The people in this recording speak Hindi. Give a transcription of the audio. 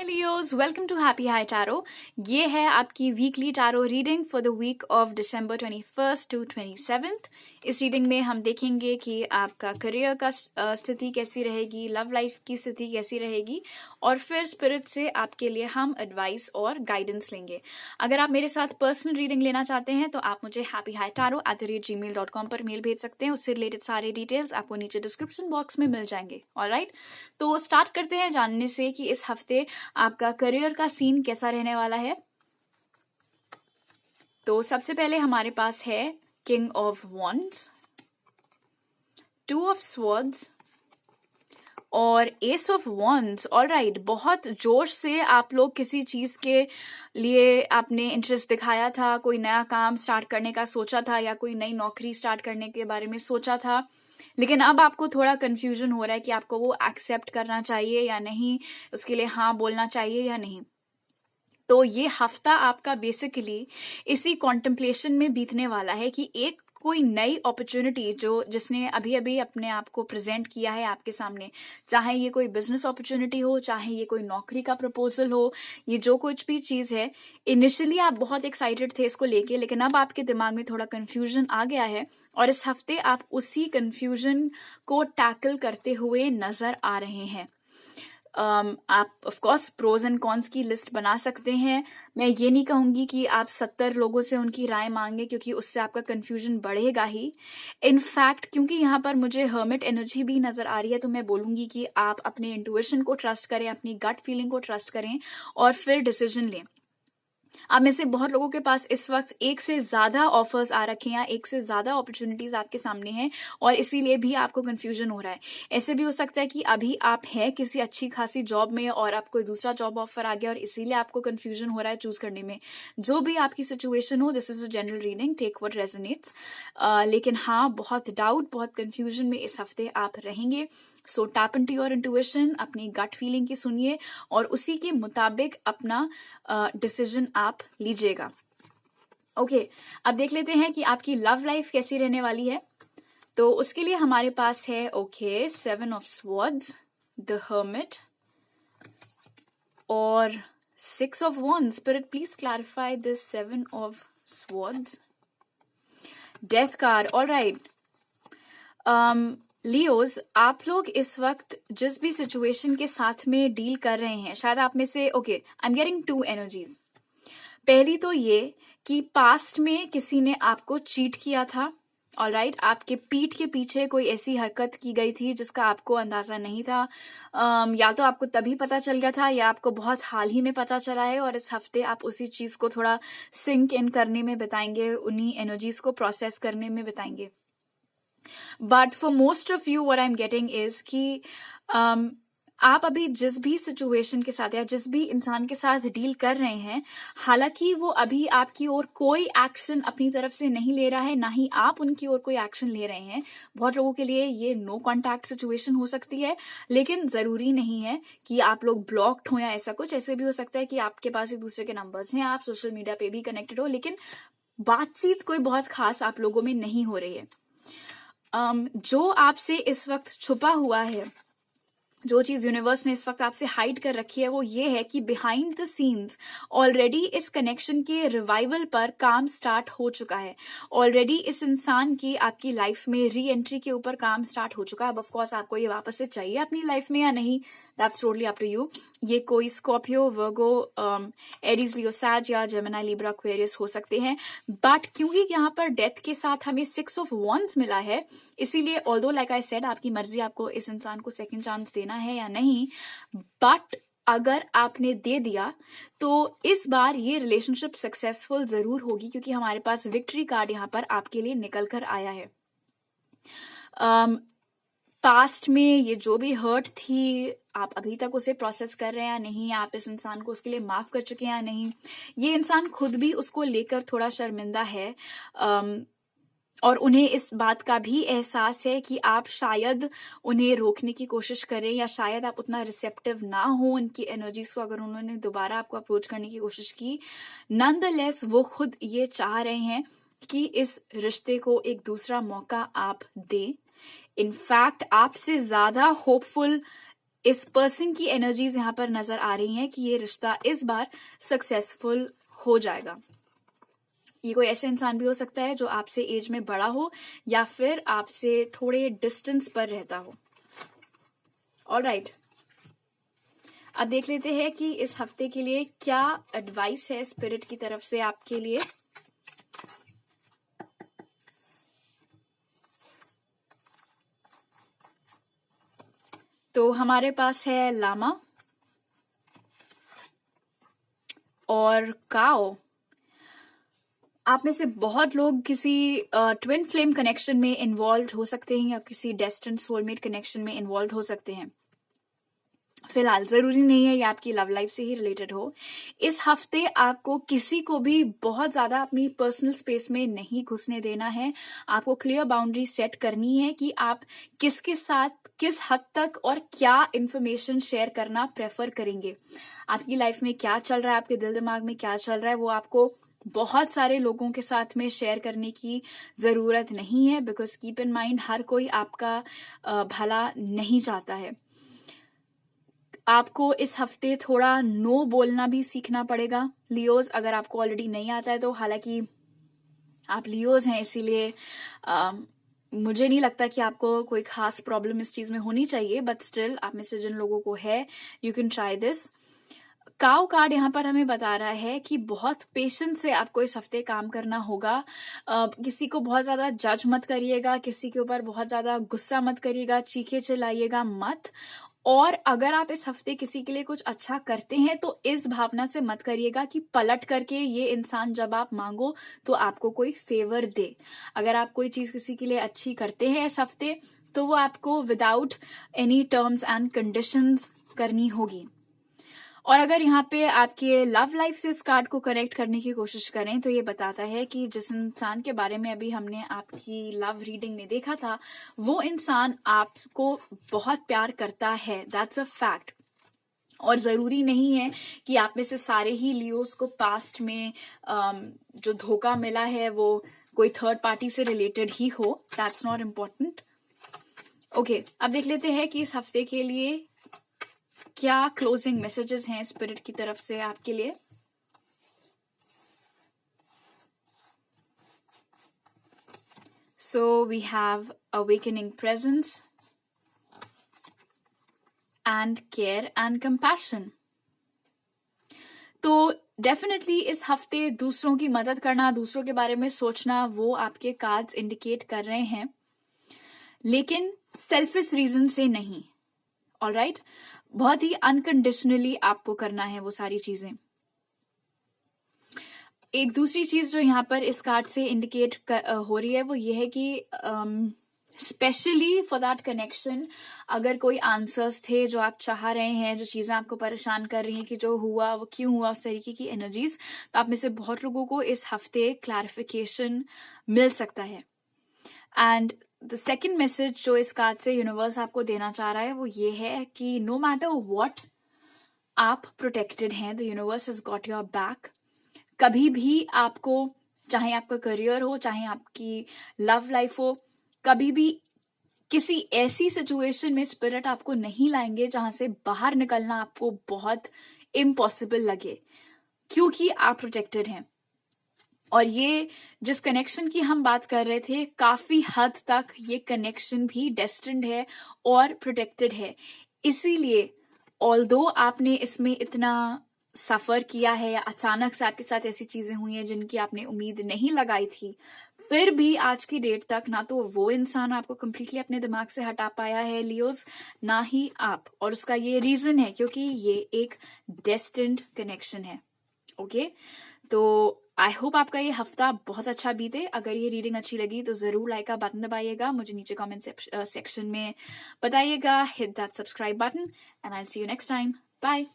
Leos, welcome to happy high tarot. ये है आपकी weekly tarot reading for the week of December 21st to 27th। इस रीडिंग में हम देखेंगे कि आपका करियर का स्थिति कैसी रहेगी, लव लाइफ की स्थिति कैसी रहेगी, और फिर स्पिरिट से आपके लिए हम एडवाइस और गाइडेंस लेंगे। अगर आप मेरे साथ पर्सनल रीडिंग लेना चाहते हैं तो आप मुझे happyhightaro@gmail.com पर मेल भेज सकते हैं। उससे रिलेटेड सारे डिटेल्स आपको नीचे डिस्क्रिप्शन बॉक्स में मिल जाएंगे। ऑलराइट, तो स्टार्ट करते हैं जानने से कि इस हफ्ते आपका करियर का सीन कैसा रहने वाला है। तो सबसे पहले हमारे पास है king of wands, 2 of swords और एस ऑफ वॉन्ड्स। ऑलराइट, बहुत जोश से आप लोग किसी चीज के लिए आपने इंटरेस्ट दिखाया था, कोई नया काम स्टार्ट करने का सोचा था या कोई नई नौकरी स्टार्ट करने के बारे में सोचा था, लेकिन अब आपको थोड़ा कंफ्यूजन हो रहा है कि आपको वो एक्सेप्ट करना चाहिए या नहीं, उसके लिए हाँ बोलना चाहिए या नहीं। तो ये हफ्ता आपका बेसिकली इसी कॉन्टेम्पलेशन में बीतने वाला है कि एक कोई नई अपॉर्चुनिटी जिसने अभी अभी अपने आप को प्रेजेंट किया है आपके सामने, चाहे ये कोई बिजनेस अपॉर्चुनिटी हो, चाहे ये कोई नौकरी का प्रपोजल हो, ये जो कुछ भी चीज है, इनिशियली आप बहुत एक्साइटेड थे इसको लेके, लेकिन अब आपके दिमाग में थोड़ा कंफ्यूजन आ गया है और इस हफ्ते आप उसी कंफ्यूजन को टैकल करते हुए नजर आ रहे हैं। आप of course pros and cons की लिस्ट बना सकते हैं। मैं ये नहीं कहूंगी कि आप 70 लोगों से उनकी राय मांगे, क्योंकि उससे आपका कंफ्यूजन बढ़ेगा ही। इनफैक्ट क्योंकि यहाँ पर मुझे हर्मिट एनर्जी भी नजर आ रही है, तो मैं बोलूंगी कि आप अपने इंट्यूशन को ट्रस्ट करें, अपनी गट फीलिंग को ट्रस्ट करें और फिर डिसीजन लें। आप में से बहुत लोगों के पास इस वक्त एक से ज्यादा ऑफर्स आ रखे हैं, एक से ज्यादा अपॉर्चुनिटीज आपके सामने हैं और इसीलिए भी आपको कंफ्यूजन हो रहा है। ऐसे भी हो सकता है कि अभी आप हैं किसी अच्छी खासी जॉब में और आपको दूसरा जॉब ऑफर आ गया और इसीलिए आपको कंफ्यूजन हो रहा है चूज करने में। जो भी आपकी सिचुएशन हो, this is a general reading, take what resonates. लेकिन हाँ, बहुत डाउट, बहुत कंफ्यूजन में इस हफ्ते आप रहेंगे। सो टैप इनटू योर इंट्यूशन, अपनी गट फीलिंग की सुनिए और उसी के मुताबिक अपना डिसीजन आप लीजिएगा। ओके, अब देख लेते हैं कि आपकी लव लाइफ कैसी रहने वाली है। तो उसके लिए हमारे पास है 7 ऑफ स्वॉर्ड्स, द हर्मिट और 6 of wands. Spirit please clarify this 7 of swords, death card. Alright Leos, आप लोग इस वक्त जिस भी सिचुएशन के साथ में डील कर रहे हैं, शायद आप में से आई एम गेटिंग 2 एनर्जीज। पहली तो ये कि पास्ट में किसी ने आपको चीट किया था। ऑलराइट, आपके पीठ के पीछे कोई ऐसी हरकत की गई थी जिसका आपको अंदाजा नहीं था। या तो आपको तभी पता चल गया था या आपको बहुत हाल ही में पता चला है और इस हफ्ते आप उसी चीज को थोड़ा सिंक इन करने में बिताएंगे, उन्हीं एनर्जीज को प्रोसेस करने में बिताएंगे। But for most of you what I am getting is कि आप अभी जिस भी सिचुएशन के साथ या जिस भी इंसान के साथ डील कर रहे हैं, हालांकि वो अभी आपकी ओर कोई एक्शन अपनी तरफ से नहीं ले रहा है, ना ही आप उनकी ओर कोई एक्शन ले रहे हैं। बहुत लोगों के लिए ये नो कॉन्टैक्ट सिचुएशन हो सकती है, लेकिन जरूरी नहीं है कि आप लोग ब्लॉक्ड हो या ऐसा कुछ। ऐसे भी हो सकता है कि आपके पास एक दूसरे के नंबर्स हैं, आप सोशल मीडिया पे भी कनेक्टेड हो, लेकिन बातचीत कोई बहुत खास आप लोगों में नहीं हो रही है। जो आपसे इस वक्त छुपा हुआ है, जो चीज यूनिवर्स ने इस वक्त आपसे हाइड कर रखी है, वो ये है कि बिहाइंड द सीन्स ऑलरेडी इस कनेक्शन के रिवाइवल पर काम स्टार्ट हो चुका है। ऑलरेडी इस इंसान की आपकी लाइफ में री एंट्री के ऊपर काम स्टार्ट हो चुका है। अब ऑफ कोर्स आपको ये वापस से चाहिए अपनी लाइफ में या नहीं, that's totally up to you. ये कोई स्कॉर्पियो, वर्गो, एरीज, लियो, सैज या जेमिनी, लिब्रा, एक्वेरियस हो सकते हैं। बट क्योंकि यहाँ पर डेथ के साथ हमें 6 ऑफ वॉन्ड्स मिला है, इसीलिए ऑल्दो लाइक आई सेड, आपकी मर्जी आपको इस इंसान को सेकंड चांस देना है या नहीं। बट अगर आपने दे दिया तो इस बार ये रिलेशनशिप सक्सेसफुल जरूर होगी, क्योंकि हमारे पास विक्ट्री कार्ड यहाँ पर आपके लिए निकल कर आया है। पास्ट में ये जो भी हर्ट थी, आप अभी तक उसे प्रोसेस कर रहे हैं या नहीं, आप इस इंसान को उसके लिए माफ कर चुके हैं या नहीं, ये इंसान खुद भी उसको लेकर थोड़ा शर्मिंदा है। और उन्हें इस बात का भी एहसास है कि आप शायद उन्हें रोकने की कोशिश करें या शायद आप उतना रिसेप्टिव ना हो उनकी एनर्जीज को, अगर उन्होंने दोबारा आपको अप्रोच करने की कोशिश की। नॉनदलेस वो खुद ये चाह रहे हैं कि इस रिश्ते को एक दूसरा मौका आप दें। इनफैक्ट आपसे ज्यादा होपफुल इस पर्सन की एनर्जीज यहाँ पर नजर आ रही हैं कि ये रिश्ता इस बार सक्सेसफुल हो जाएगा। ये कोई ऐसा इंसान भी हो सकता है जो आपसे एज में बड़ा हो या फिर आपसे थोड़े डिस्टेंस पर रहता हो। ऑलराइट, अब देख लेते हैं कि इस हफ्ते के लिए क्या एडवाइस है स्पिरिट की तरफ से आपके लिए। तो हमारे पास है लामा और काओ। आप में से बहुत लोग किसी ट्विन फ्लेम कनेक्शन में इन्वॉल्व हो सकते हैं या किसी डेस्टिन्ड सोलमेट कनेक्शन में इन्वॉल्व हो सकते हैं। फिलहाल जरूरी नहीं है ये आपकी लव लाइफ से ही रिलेटेड हो। इस हफ्ते आपको किसी को भी बहुत ज्यादा अपनी पर्सनल स्पेस में नहीं घुसने देना है। आपको क्लियर बाउंड्री सेट करनी है कि आप किसके साथ किस हद तक और क्या इंफॉर्मेशन शेयर करना प्रेफर करेंगे। आपकी लाइफ में क्या चल रहा है, आपके दिल दिमाग में क्या चल रहा है, वो आपको बहुत सारे लोगों के साथ में शेयर करने की जरूरत नहीं है। बिकॉज कीप इन माइंड, हर कोई आपका भला नहीं चाहता है। आपको इस हफ्ते थोड़ा नो बोलना भी सीखना पड़ेगा लियोज। अगर आपको ऑलरेडी नहीं आता है तो, हालांकि आप लियोज हैं इसीलिए मुझे नहीं लगता कि आपको कोई खास प्रॉब्लम इस चीज में होनी चाहिए, बट स्टिल आप में से जिन लोगों को है, you can try this. Cow card यहाँ पर हमें बता रहा है कि बहुत पेशेंस से आपको इस हफ्ते काम करना होगा। किसी को बहुत ज्यादा जज मत करिएगा, किसी के ऊपर बहुत ज्यादा गुस्सा मत करिएगा, चीखे चिल्लाइएगा मत। और अगर आप इस हफ्ते किसी के लिए कुछ अच्छा करते हैं तो इस भावना से मत करिएगा कि पलट करके ये इंसान जब आप मांगो तो आपको कोई फेवर दे। अगर आप कोई चीज किसी के लिए अच्छी करते हैं इस हफ्ते तो वो आपको without any terms and conditions करनी होगी। और अगर यहाँ पे आपके लव लाइफ से इस कार्ड को कनेक्ट करने की कोशिश करें तो ये बताता है कि जिस इंसान के बारे में अभी हमने आपकी लव रीडिंग में देखा था, वो इंसान आपको बहुत प्यार करता है। That's a fact. और जरूरी नहीं है कि आप में से सारे ही लियोस को पास्ट में जो धोखा मिला है वो कोई थर्ड पार्टी से रिलेटेड ही हो। That's not important. ओके, अब देख लेते हैं कि इस हफ्ते के लिए क्या क्लोजिंग मैसेजेस हैं स्पिरिट की तरफ से आपके लिए। So we have awakening presence and care and compassion. तो डेफिनेटली इस हफ्ते दूसरों की मदद करना, दूसरों के बारे में सोचना, वो आपके कार्ड्स इंडिकेट कर रहे हैं, लेकिन सेल्फिश रीजन से नहीं। ऑलराइट, बहुत ही अनकंडीशनली आपको करना है वो सारी चीजें। एक दूसरी चीज जो यहाँ पर इस कार्ड से इंडिकेट हो रही है वो ये है कि स्पेशली फॉर दैट कनेक्शन, अगर कोई आंसर्स थे जो आप चाह रहे हैं, जो चीजें आपको परेशान कर रही हैं कि जो हुआ वो क्यों हुआ, उस तरीके की एनर्जीज, तो आप में से बहुत लोगों को इस हफ्ते क्लैरिफिकेशन मिल सकता है। एंड द सेकेंड मैसेज जो इस कार्ड से यूनिवर्स आपको देना चाह रहा है वो ये है कि नो मैटर व्हाट, आप प्रोटेक्टेड हैं। The universe has got your back. कभी भी आपको, चाहे आपका करियर हो, चाहे आपकी लव लाइफ हो, कभी भी किसी ऐसी सिचुएशन में स्पिरिट आपको नहीं लाएंगे जहां से बाहर निकलना आपको बहुत इम्पॉसिबल लगे, क्योंकि आप प्रोटेक्टेड हैं। और ये जिस कनेक्शन की हम बात कर रहे थे, काफी हद तक ये कनेक्शन भी डेस्टिन्ड है और प्रोटेक्टेड है। इसीलिए ऑल्दो आपने इसमें इतना सफर किया है या अचानक से आपके साथ ऐसी चीजें हुई हैं जिनकी आपने उम्मीद नहीं लगाई थी, फिर भी आज की डेट तक ना तो वो इंसान आपको कंप्लीटली अपने दिमाग से हटा पाया है लियोस, ना ही आप। और उसका ये रीजन है क्योंकि ये एक डेस्टिन्ड कनेक्शन है। ओके, तो आई होप आपका ये हफ्ता बहुत अच्छा बीते। अगर ये रीडिंग अच्छी लगी तो जरूर लाइक का बटन दबाइएगा, मुझे नीचे कमेंट सेक्शन में बताइएगा। Hit that subscribe button and I will see you next time. Bye.